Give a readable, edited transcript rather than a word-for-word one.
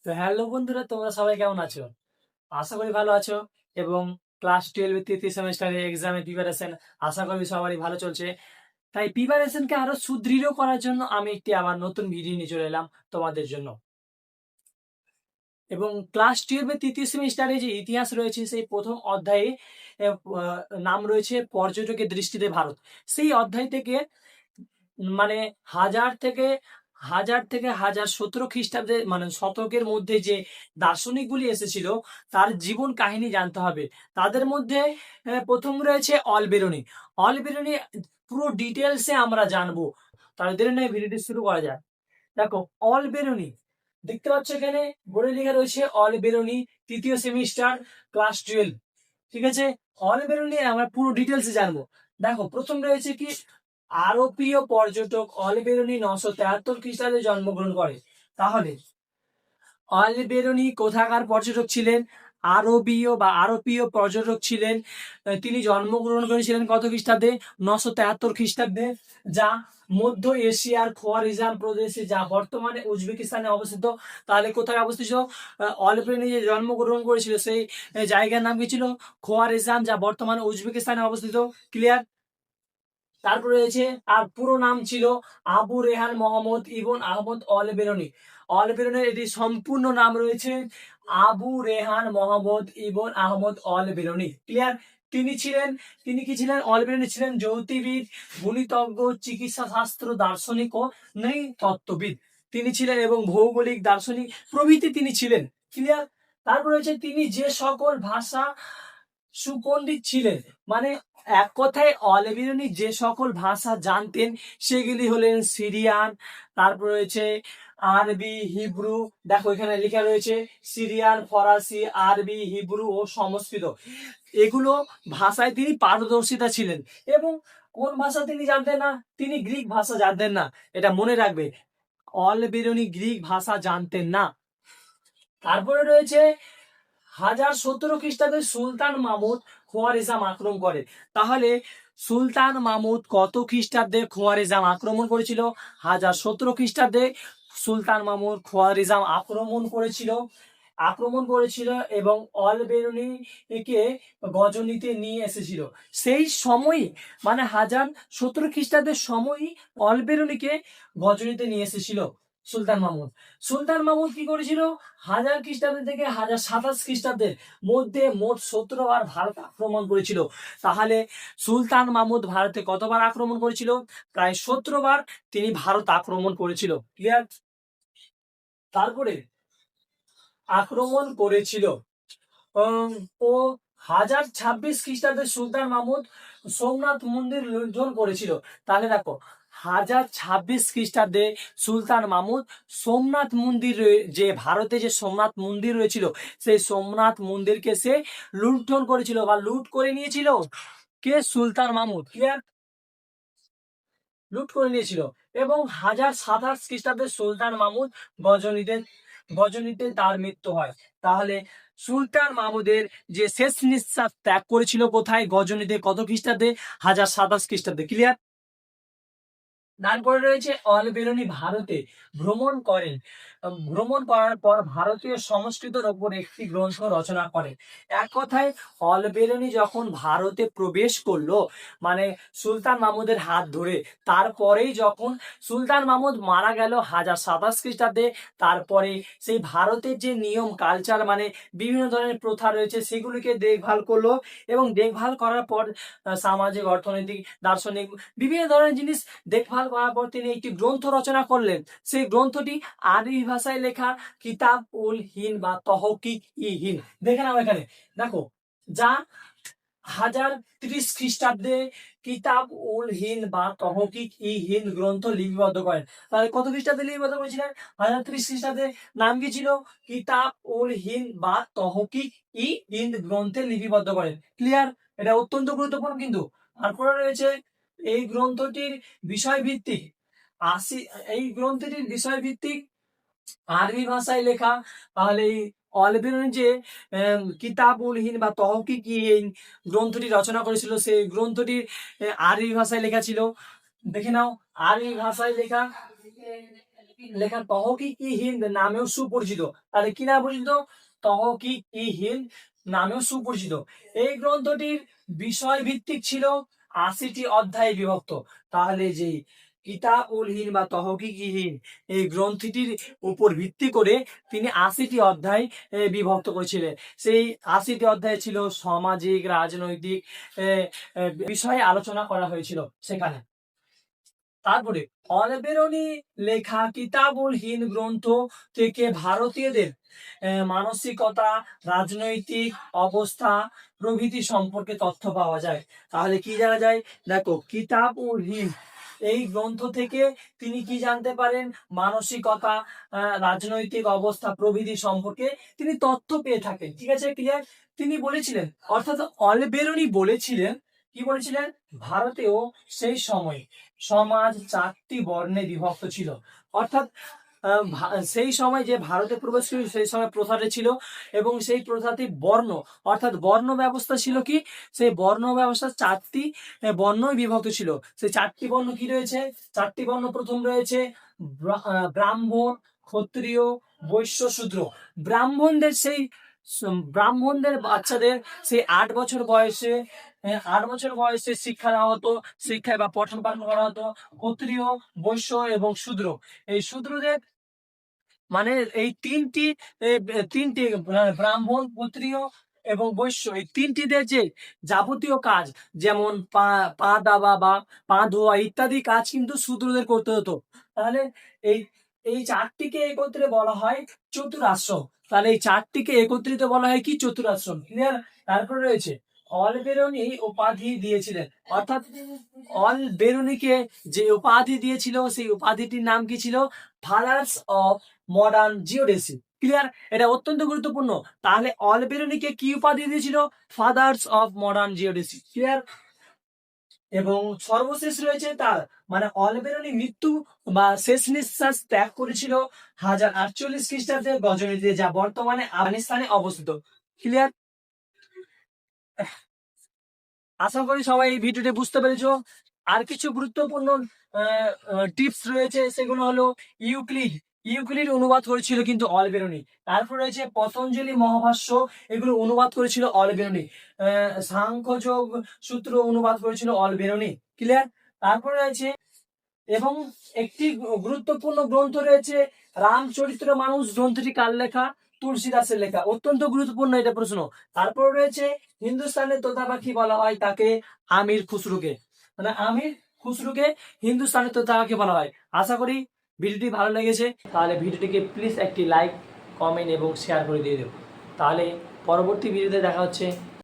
তো হ্যালো বন্ধুরা, তোমরা সবাই কেমন আছো? আশা করি ভালো আছো। এবং ক্লাস 12 এর তৃতীয় সেমিস্টারের এক্সামের প্রিপারেশন আশা করি সবারই ভালো চলছে। তাই প্রিপারেশনকে আরো সুদৃঢ় করার জন্য আমি একটি আবার নতুন ভিডিও নিয়ে চলে এলাম তোমাদের জন্য। এবং ক্লাস 12 এর তৃতীয় সেমিস্টারে যে ইতিহাস রয়েছে সেই প্রথম অধ্যায়ে নাম রয়েছে পর্যটকের দৃষ্টিতে ভারত। সেই অধ্যায় থেকে মানে হাজার থেকে হাজার 17 খ্রিস্টাব্দে মানে শতকের মধ্যে যে দার্শনিকগুলি এসেছিল তার জীবন কাহিনী জানতে হবে। তাদের মধ্যে প্রথম রয়েছে অলবেরুনি। অলবেরুনি পুরো ডিটেলসে আমরা জানবো। তাদের নিয়ে ভিডিওটি শুরু করা যায়। দেখো, অলবেরুনি দেখতে পাচ্ছ এখানে বোর্ডে লেখা রয়েছে অলবেরুনি তৃতীয় সেমিস্টার ক্লাস 12। ঠিক আছে, অলবেরুনি আমরা পুরো ডিটেলসে জানবো। দেখো, প্রথম রয়েছে কি, আরবীয় পর্যটক অলবেরুনি 973 খ্রিস্টাব্দে জন্মগ্রহণ করে। তাহলে অলবেরুনি কোথাকার পর্যটক ছিলেন? আরবীয় পর্যটক ছিলেন। তিনি জন্মগ্রহণ করেছিলেন কত খ্রিস্টাব্দে? 973 খ্রিস্টাব্দে, যা মধ্য এশিয়ার খোয়ারিজান প্রদেশে, যা বর্তমানে উজবেকিস্তানে অবস্থিত। তাহলে কোথায় অবস্থিত? অলবেরুনি যে জন্মগ্রহণ করেছিল সেই জায়গার নাম কি ছিল? খোয়ারিজান, যা বর্তমানে উজবেকিস্তানে অবস্থিত। ক্লিয়ার? তারপরে রয়েছে, আর পুরো নাম ছিল আবু রেহান মোহাম্মদ ইবন আহমদ অল বেরুনি। অল বেরুনির এটি সম্পূর্ণ নাম রয়েছে আবু রেহান মোহাম্মদ ইবন আহমদ অল বেরুনি। ক্লিয়ার? তিনি কি ছিলেন? অল বেরুনি ছিলেন জ্যোতির্বিদ, গণিতজ্ঞ, চিকিৎসা শাস্ত্র, দার্শনিক ও নৃতত্ত্ববিদ তিনি ছিলেন, এবং ভৌগোলিক দার্শনিক প্রভৃতি তিনি ছিলেন। ক্লিয়ার? তারপর রয়েছে, তিনি যে সকল ভাষা সুপণ্ডিত ছিলেন, মানে এক কথায় অলবেরুনি যে সকল ভাষা জানতেন সেগুলি হলেন সিরিয়ান, তারপর রয়েছে আরবি, হিব্রু। দেখো এখানে লেখা রয়েছে সিরিয়ান, ফরাসি, আরবি, হিব্রু ও সংস্কৃত। এগুলো ভাষায় তিনি পারদর্শিতা ছিলেন। এবং কোন ভাষা তিনি জানতেন না? তিনি গ্রিক ভাষা জানতেন না। এটা মনে রাখবে, অলবেরুনি গ্রিক ভাষা জানতেন না। তারপরে রয়েছে 1017 খ্রিস্টাব্দে সুলতান মাহমুদ খোয়ারিজম আক্রমণ করে। তাহলে সুলতান মাহমুদ কত খ্রিস্টাব্দে খোয়ারিজম আক্রমণ করেছিল? 1017 খ্রিস্টাব্দে সুলতান মাহমুদ খোয়ারিজম আক্রমণ করেছিল এবং অলবেরুনিকে গজনিতে নিয়ে এসেছিল। সেই সময়ই মানে 1017 খ্রিস্টাব্দের সময়ই অলবেরুনিকে গজনিতে নিয়ে এসেছিল সুলতান মাহমুদ কি করেছিল? 1000 খ্রিস্টাব্দ থেকে 1027 খ্রিস্টাব্দের মধ্যে মোট 17 বার ভারত আক্রমণ করেছিল। তাহলে সুলতান মাহমুদ ভারতে কতবার আক্রমণ করেছিল? প্রায় 17 বার তিনি ভারত আক্রমণ করেছিল। ক্লিয়ার? তারপরে আক্রমণ করেছিল ও 1026 খ্রিস্টাব্দে সুলতান মাহমুদ সোমনাথ মন্দির লুণ্ঠন করেছিল। তাহলে দেখো, 1026 খ্রিস্টাব্দে সুলতান মাহমুদ সোমনাথ মন্দির যে ভারতে যে সোমনাথ মন্দির রয়েছিল সেই সোমনাথ মন্দিরকে সে লুণ্ঠন করেছিল বা লুট করে নিয়েছিল। কে? সুলতান মাহমুদ। ক্লিয়ার? লুট করে নিয়েছিল। এবং 1027 খ্রিস্টাব্দে সুলতান মাহমুদ গজনিতে গজনিতে তার মৃত্যু হয়। তাহলে সুলতান মাহমুদের যে শেষ নিঃশ্বাস ত্যাগ করেছিল কোথায়? গজনিতে। কত খ্রিস্টাব্দে? 1027 খ্রিস্টাব্দে। ক্লিয়ার? তারপরে রয়েছে অলবেরুনি ভারতে ভ্রমণ করার পর ভারতীয় সংস্কৃতির ওপর একটি গ্রন্থ রচনা করেন। এক কথায় অলবেরুনি যখন ভারতে প্রবেশ করলো, মানে সুলতান মাহমুদের হাত ধরে, তারপরেই যখন সুলতান মাহমুদ মারা গেল 1027 খ্রিস্টাব্দে, তারপরে সেই ভারতের যে নিয়ম কালচার মানে বিভিন্ন ধরনের প্রথা রয়েছে সেগুলিকে দেখভাল করলো। এবং দেখভাল করার পর সামাজিক, অর্থনৈতিক, দার্শনিক বিভিন্ন ধরনের জিনিস দেখভাল করার পর তিনি একটি গ্রন্থ রচনা করলেন। সেই গ্রন্থটি আরবি ভাষায় লেখা কিতাব উল হিন্দ বা তহকিক ই হিন্দ। দেখে নাও এখানে, দেখো, যা 1030 খ্রিস্টাব্দে কিতাব উল হিন্দ বা তহকিক ই হিন্দ গ্রন্থ লিপিবদ্ধ করেন। তাহলে কত খ্রিস্টাব্দে লিপিবদ্ধ করেছিলেন? 1030 খ্রিস্টাব্দে। নাম কি ছিল? কিতাব উল হিন্দ বা তহকিক ই হিন্দ গ্রন্থে লিপিবদ্ধ করেন। ক্লিয়ার? এটা অত্যন্ত গুরুত্বপূর্ণ কিন্তু। তারপরে রয়েছে এই গ্রন্থটির বিষয়ভিত্তিক আশি এই গ্রন্থটির বিষয়ভিত্তিক আরবি ভাষায় লেখা। তাহলে এই অলবেরুনি যে কিতাবুল হিন্দ বা তহকিক ই হিন্দ গ্রন্থটি রচনা করেছিল সেই গ্রন্থটির আরবি ভাষায় লেখা ছিল। দেখে নাও, আরবি ভাষায় লেখা। লেখা তহকিক-ই-হিন্দ নামেও সুপরিচিত। তাহলে কি নামে পরিচিত? তহকিক-ই-হিন্দ নামেও সুপরিচিত। এই গ্রন্থটির বিষয় ভিত্তিক ছিল, ৮০টি অধ্যায়ে বিভক্ত। তাহলে যে কিতাবুল হিন্দ বা তহকিক-ই-হিন্দ এই গ্রন্থটির উপর ভিত্তি করে তিনি ৮০টি অধ্যায় বিভক্ত করেছিলেন। সেই ৮০টি অধ্যায় ছিল সামাজিক, রাজনৈতিক বিষয়ে আলোচনা করা হয়েছিল সেখানে। তারপরে অলবেরনি লেখা কিতাবুল হিন্দ গ্রন্থ থেকে ভারতীয়দের মানসিকতা, রাজনৈতিক অবস্থা প্রভৃতি সম্পর্কে তথ্য পাওয়া যায়। তাহলে কি জানা যায়? দেখো, কিতাবুল হিন্দ এই গ্রন্থ থেকে তিনি কি জানতে পারেন? মানসিকতা, রাজনৈতিক অবস্থা প্রভৃতি সম্পর্কে তিনি তথ্য পেয়ে থাকেন। ঠিক আছে, ক্লিয়ার? তিনি বলেছিলেন, অর্থাৎ অলবেরনি বলেছিলেন, কি বলেছিলেন? ভারতেও সেই সময় সমাজ 4টি বর্ণে বিভক্ত ছিল। অর্থাৎ সেই সময় যে ভারতে প্রবেশ করেছিল সেই সময় প্রথাটি ছিল, এবং সেই প্রথাটি বর্ণ, অর্থাৎ বর্ণ ব্যবস্থা ছিল কি? সেই বর্ণ ব্যবস্থা 4টি বর্ণই বিভক্ত ছিল। সেই 4টি বর্ণ কি রয়েছে? 4টি বর্ণ প্রথম রয়েছে ব্রাহ্মণ, ক্ষত্রিয়, বৈশ্য, শূদ্র। ব্রাহ্মণদের বাচ্চাদের সেই 8 বছর বয়সে শিক্ষা দেওয়া হতো, শিক্ষায় বা পঠন পাঠন করা হতো। ক্ষত্রিয়, বৈশ্য এবং শূদ্র, এই শূদ্রদের মানে এই তিনটি ব্রাহ্মণ, ক্ষত্রিয় এবং বৈশ্য, এই তিনটিদের যে যাবতীয় কাজ, যেমন পা দাবা বা পা ধোয়া ইত্যাদি কাজ কিন্তু শূদ্রদের করতে হতো। তাহলে এই এই 4টিকে একত্রে বলা হয় চতুরাশ্রম। তাহলে এই 4টিকে একত্রিত বলা হয় কি? চতুরাশ্রম। ক্লিয়ার? তারপর রয়েছে অলবেরনি উপাধি দিয়েছিলেন, অর্থাৎ অলবেরনিকে যে উপাধি দিয়েছিল সেই উপাধিটির নাম কি ছিল? Fathers of modern geodesy. Clear? এটা অত্যন্ত গুরুত্বপূর্ণ। তাহলে অলবেরনিকে কি উপাধি দিয়েছিল? Fathers of modern geodesy. Clear? এবং সর্বশেষ রয়েছে তার মানে অলবেরনি মৃত্যু বা শেষ নিঃশ্বাস ত্যাগ করেছিল 1048 খ্রিস্টাব্দে গজনীতে, যা বর্তমানে আফগানিস্তানে অবস্থিত। ক্লিয়ার? আশা করি সবাই এই ভিডিওটি বুঝতে পেরেছো। আর কিছু গুরুত্বপূর্ণ টিপস রয়েছে, সেগুলো হলো ইউক্লিড অনুবাদ করেছিল কিন্তু অলবেরনি। তারপর রয়েছে পতঞ্জলি মহাভাষ্য, এগুলো অনুবাদ করেছিল অলবেরনি। সাংখ্যযোগ সূত্র অনুবাদ করেছিল অলবেরনি। ক্লিয়ার? তারপর রয়েছে এবং একটি গুরুত্বপূর্ণ গ্রন্থ রয়েছে রামচরিত মানুষ। গ্রন্থটি কার লেখা? তুলসীদাসের লেখা। অত্যন্ত গুরুত্বপূর্ণ এটা প্রশ্ন। তারপর রয়েছে হিন্দুস্তানের তোতা পাখি বলা হয় তাকে? আমির খুসরোকে। মানে আমির খুসরোকে হিন্দুস্তানের তোতা পাখি বলা হয়। আশা করি ভিডিওটি ভালো লেগেছে। তাহলে ভিডিওটিকে প্লিজ একটি লাইক, কমেন্ট এবং শেয়ার করে দিয়ে দেব। তাহলে পরবর্তী ভিডিওতে দেখা হচ্ছে।